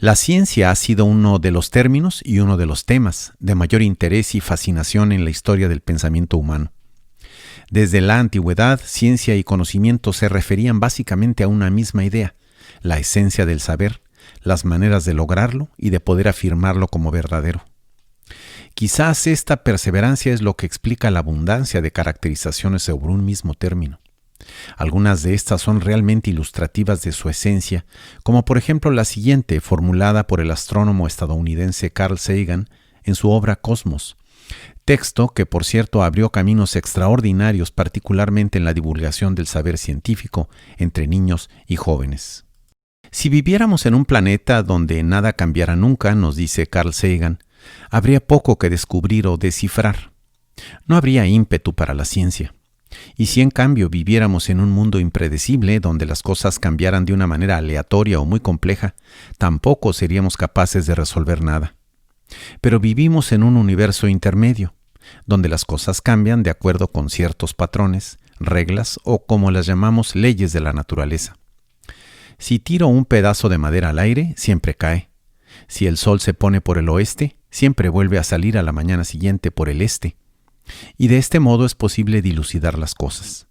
La ciencia ha sido uno de los términos y uno de los temas de mayor interés y fascinación en la historia del pensamiento humano. Desde la antigüedad, ciencia y conocimiento se referían básicamente a una misma idea, la esencia del saber, las maneras de lograrlo y de poder afirmarlo como verdadero. Quizás esta perseverancia es lo que explica la abundancia de caracterizaciones sobre un mismo término. Algunas de estas son realmente ilustrativas de su esencia, como por ejemplo la siguiente, formulada por el astrónomo estadounidense Carl Sagan en su obra Cosmos, texto que por cierto abrió caminos extraordinarios particularmente en la divulgación del saber científico entre niños y jóvenes. Si viviéramos en un planeta donde nada cambiara nunca, nos dice Carl Sagan, habría poco que descubrir o descifrar. No habría ímpetu para la ciencia. Y si en cambio viviéramos en un mundo impredecible donde las cosas cambiaran de una manera aleatoria o muy compleja, tampoco seríamos capaces de resolver nada. Pero vivimos en un universo intermedio, donde las cosas cambian de acuerdo con ciertos patrones, reglas o como las llamamos leyes de la naturaleza. Si tiro un pedazo de madera al aire, siempre cae. Si el sol se pone por el oeste, siempre vuelve a salir a la mañana siguiente por el este. Y de este modo es posible dilucidar las cosas.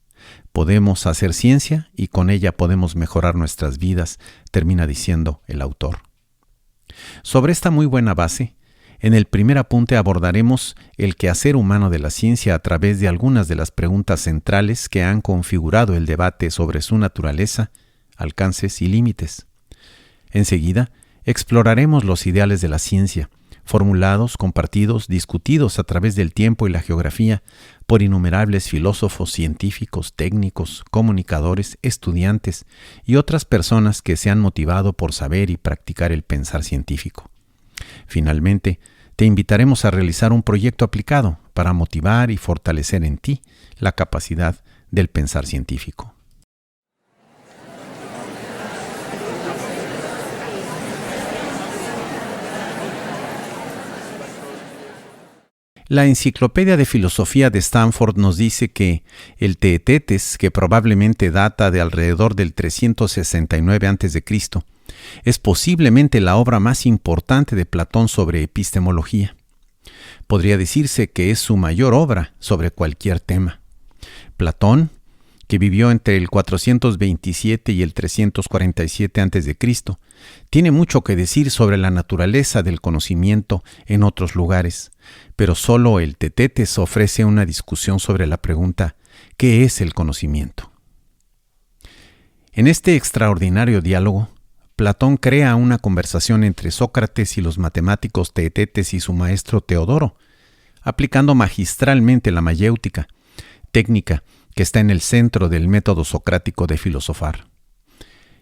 Podemos hacer ciencia y con ella podemos mejorar nuestras vidas, termina diciendo el autor. Sobre esta muy buena base, en el primer apunte abordaremos el quehacer humano de la ciencia a través de algunas de las preguntas centrales que han configurado el debate sobre su naturaleza, alcances y límites. Enseguida, exploraremos los ideales de la ciencia, formulados, compartidos, discutidos a través del tiempo y la geografía por innumerables filósofos, científicos, técnicos, comunicadores, estudiantes y otras personas que se han motivado por saber y practicar el pensar científico. Finalmente, te invitaremos a realizar un proyecto aplicado para motivar y fortalecer en ti la capacidad del pensar científico. La Enciclopedia de Filosofía de Stanford nos dice que el Teetetes, que probablemente data de alrededor del 369 a.C., es posiblemente la obra más importante de Platón sobre epistemología. Podría decirse que es su mayor obra sobre cualquier tema. Platón, que vivió entre el 427 y el 347 a.C., tiene mucho que decir sobre la naturaleza del conocimiento en otros lugares, pero solo el Teetetes ofrece una discusión sobre la pregunta ¿qué es el conocimiento? En este extraordinario diálogo, Platón crea una conversación entre Sócrates y los matemáticos Teetetes y su maestro Teodoro, aplicando magistralmente la mayéutica, técnica que está en el centro del método socrático de filosofar.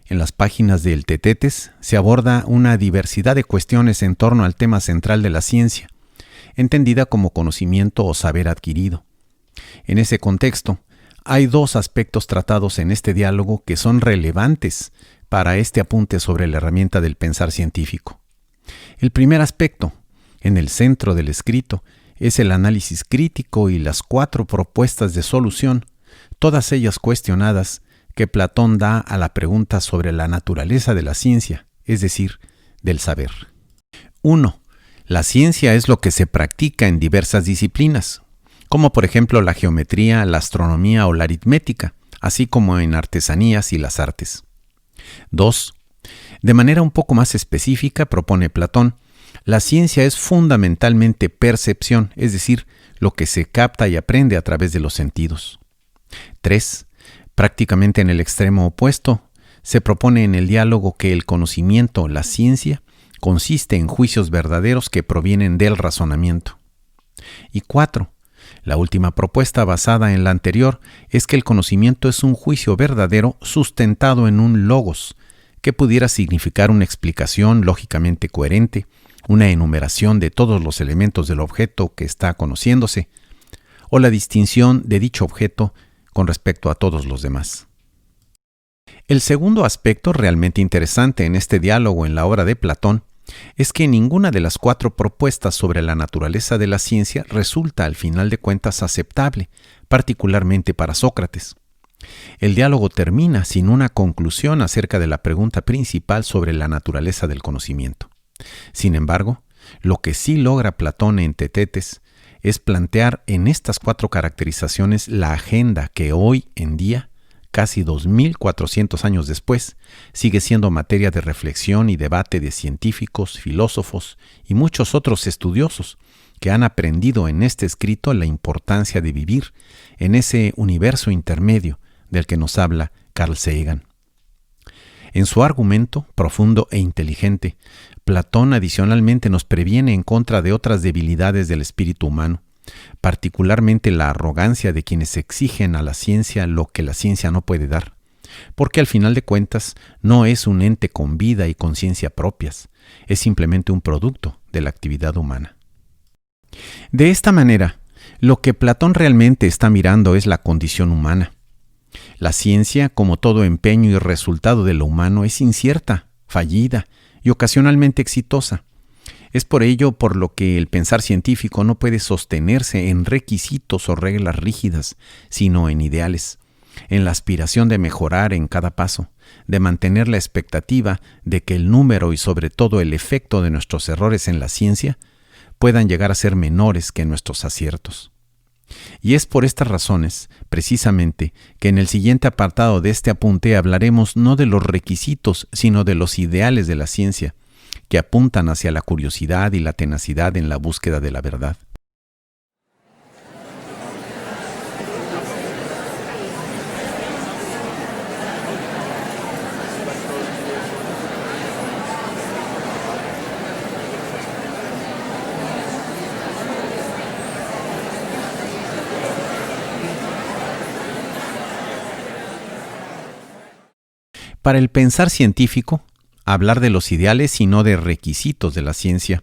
En las páginas del Teetetes se aborda una diversidad de cuestiones en torno al tema central de la ciencia, entendida como conocimiento o saber adquirido. En ese contexto, hay dos aspectos tratados en este diálogo que son relevantes para este apunte sobre la herramienta del pensar científico. El primer aspecto, en el centro del escrito, es el análisis crítico y las 4 propuestas de solución, todas ellas cuestionadas, que Platón da a la pregunta sobre la naturaleza de la ciencia, es decir, del saber. 1. La ciencia es lo que se practica en diversas disciplinas, como por ejemplo la geometría, la astronomía o la aritmética, así como en artesanías y las artes. 2. De manera un poco más específica, propone Platón, la ciencia es fundamentalmente percepción, es decir, lo que se capta y aprende a través de los sentidos. 3. Prácticamente en el extremo opuesto, se propone en el diálogo que el conocimiento, la ciencia, consiste en juicios verdaderos que provienen del razonamiento. Y 4. La última propuesta basada en la anterior es que el conocimiento es un juicio verdadero sustentado en un logos, que pudiera significar una explicación lógicamente coherente, una enumeración de todos los elementos del objeto que está conociéndose, o la distinción de dicho objeto con respecto a todos los demás. El segundo aspecto realmente interesante en este diálogo en la obra de Platón es que ninguna de las 4 propuestas sobre la naturaleza de la ciencia resulta al final de cuentas aceptable, particularmente para Sócrates. El diálogo termina sin una conclusión acerca de la pregunta principal sobre la naturaleza del conocimiento. Sin embargo, lo que sí logra Platón en Teetetes es plantear en estas 4 caracterizaciones la agenda que hoy en día, casi 2400 años después, sigue siendo materia de reflexión y debate de científicos, filósofos y muchos otros estudiosos que han aprendido en este escrito la importancia de vivir en ese universo intermedio del que nos habla Carl Sagan. En su argumento, profundo e inteligente, Platón adicionalmente nos previene en contra de otras debilidades del espíritu humano, particularmente la arrogancia de quienes exigen a la ciencia lo que la ciencia no puede dar, porque al final de cuentas no es un ente con vida y conciencia propias, es simplemente un producto de la actividad humana. De esta manera, lo que Platón realmente está mirando es la condición humana. La ciencia, como todo empeño y resultado de lo humano, es incierta, fallida y ocasionalmente exitosa. Es por ello por lo que el pensar científico no puede sostenerse en requisitos o reglas rígidas, sino en ideales, en la aspiración de mejorar en cada paso, de mantener la expectativa de que el número y sobre todo el efecto de nuestros errores en la ciencia puedan llegar a ser menores que nuestros aciertos. Y es por estas razones, precisamente, que en el siguiente apartado de este apunte hablaremos no de los requisitos, sino de los ideales de la ciencia, que apuntan hacia la curiosidad y la tenacidad en la búsqueda de la verdad. Para el pensar científico, hablar de los ideales y no de requisitos de la ciencia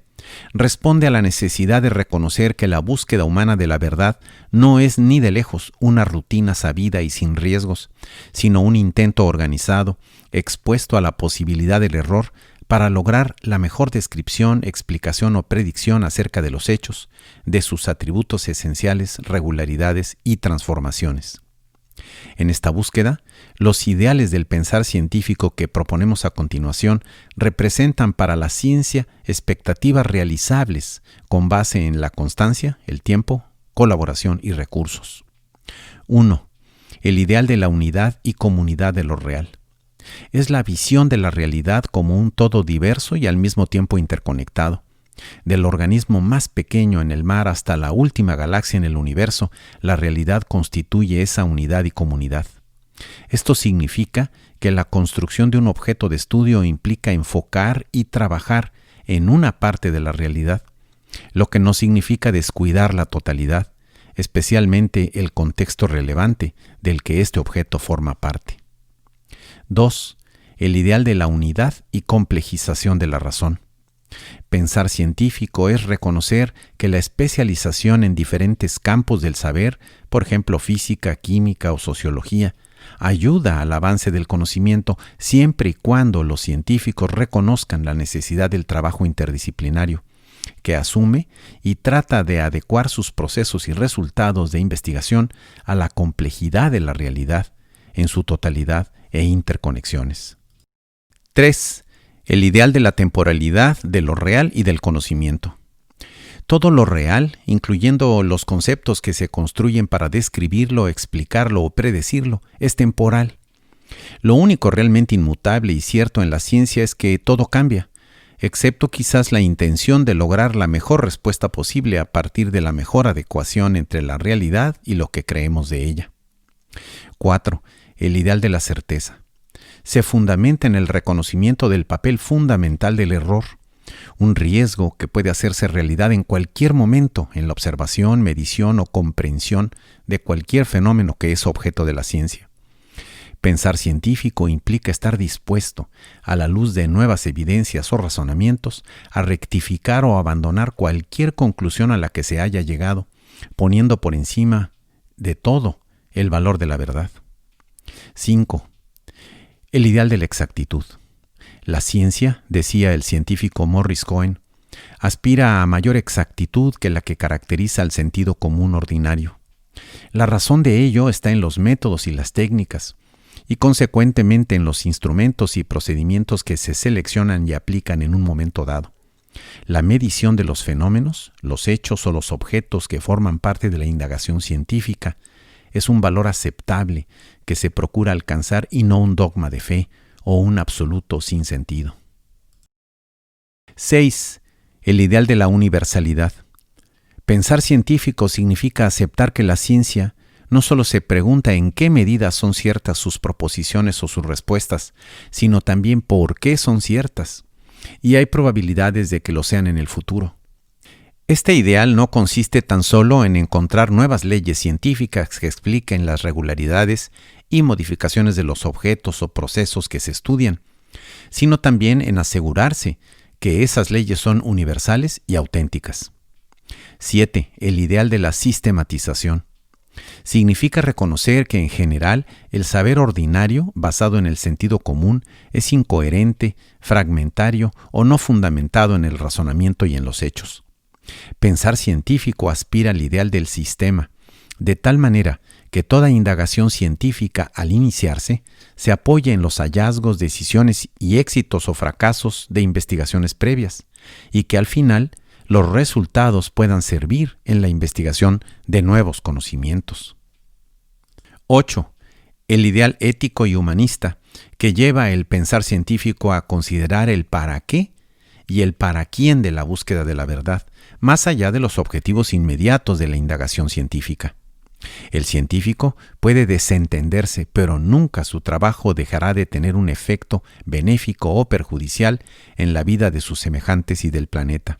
responde a la necesidad de reconocer que la búsqueda humana de la verdad no es ni de lejos una rutina sabida y sin riesgos, sino un intento organizado, expuesto a la posibilidad del error para lograr la mejor descripción, explicación o predicción acerca de los hechos, de sus atributos esenciales, regularidades y transformaciones. En esta búsqueda, los ideales del pensar científico que proponemos a continuación representan para la ciencia expectativas realizables con base en la constancia, el tiempo, colaboración y recursos. 1. El ideal de la unidad y comunidad de lo real. Es la visión de la realidad como un todo diverso y al mismo tiempo interconectado. Del organismo más pequeño en el mar hasta la última galaxia en el universo, la realidad constituye esa unidad y comunidad. Esto significa que la construcción de un objeto de estudio implica enfocar y trabajar en una parte de la realidad, lo que no significa descuidar la totalidad, especialmente el contexto relevante del que este objeto forma parte. 2. El ideal de la unidad y complejización de la razón. Pensar científico es reconocer que la especialización en diferentes campos del saber, por ejemplo física, química o sociología, ayuda al avance del conocimiento siempre y cuando los científicos reconozcan la necesidad del trabajo interdisciplinario, que asume y trata de adecuar sus procesos y resultados de investigación a la complejidad de la realidad, en su totalidad e interconexiones. 3. El ideal de la temporalidad, de lo real y del conocimiento. Todo lo real, incluyendo los conceptos que se construyen para describirlo, explicarlo o predecirlo, es temporal. Lo único realmente inmutable y cierto en la ciencia es que todo cambia, excepto quizás la intención de lograr la mejor respuesta posible a partir de la mejor adecuación entre la realidad y lo que creemos de ella. 4. El ideal de la certeza. Se fundamenta en el reconocimiento del papel fundamental del error, un riesgo que puede hacerse realidad en cualquier momento en la observación, medición o comprensión de cualquier fenómeno que es objeto de la ciencia. Pensar científico implica estar dispuesto, a la luz de nuevas evidencias o razonamientos, a rectificar o abandonar cualquier conclusión a la que se haya llegado, poniendo por encima de todo el valor de la verdad. 5. El ideal de la exactitud. La ciencia, decía el científico Morris Cohen, aspira a mayor exactitud que la que caracteriza al sentido común ordinario. La razón de ello está en los métodos y las técnicas, y consecuentemente en los instrumentos y procedimientos que se seleccionan y aplican en un momento dado. La medición de los fenómenos, los hechos o los objetos que forman parte de la indagación científica es un valor aceptable que se procura alcanzar y no un dogma de fe o un absoluto sin sentido. 6. El ideal de la universalidad. Pensar científico significa aceptar que la ciencia no solo se pregunta en qué medida son ciertas sus proposiciones o sus respuestas, sino también por qué son ciertas, y hay probabilidades de que lo sean en el futuro. Este ideal no consiste tan solo en encontrar nuevas leyes científicas que expliquen las regularidades y modificaciones de los objetos o procesos que se estudian, sino también en asegurarse que esas leyes son universales y auténticas. 7. El ideal de la sistematización. Significa reconocer que en general el saber ordinario, basado en el sentido común, es incoherente, fragmentario o no fundamentado en el razonamiento y en los hechos. Pensar científico aspira al ideal del sistema, de tal manera que toda indagación científica al iniciarse se apoye en los hallazgos, decisiones y éxitos o fracasos de investigaciones previas, y que al final los resultados puedan servir en la investigación de nuevos conocimientos. 8. El ideal ético y humanista, que lleva el pensar científico a considerar el para qué y el para quién de la búsqueda de la verdad, más allá de los objetivos inmediatos de la indagación científica. El científico puede desentenderse, pero nunca su trabajo dejará de tener un efecto benéfico o perjudicial en la vida de sus semejantes y del planeta.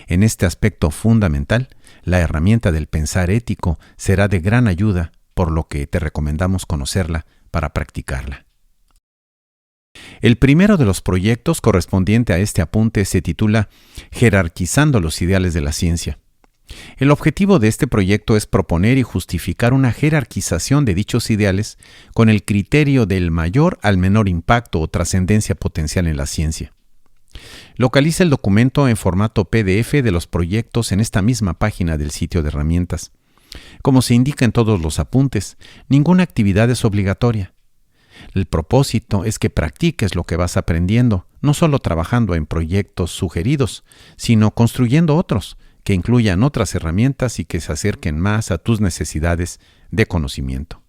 En este aspecto fundamental, la herramienta del pensar ético será de gran ayuda, por lo que te recomendamos conocerla para practicarla. El primero de los proyectos correspondiente a este apunte se titula Jerarquizando los ideales de la ciencia. El objetivo de este proyecto es proponer y justificar una jerarquización de dichos ideales con el criterio del mayor al menor impacto o trascendencia potencial en la ciencia. Localiza el documento en formato PDF de los proyectos en esta misma página del sitio de herramientas. Como se indica en todos los apuntes, ninguna actividad es obligatoria. El propósito es que practiques lo que vas aprendiendo, no solo trabajando en proyectos sugeridos, sino construyendo otros que incluyan otras herramientas y que se acerquen más a tus necesidades de conocimiento.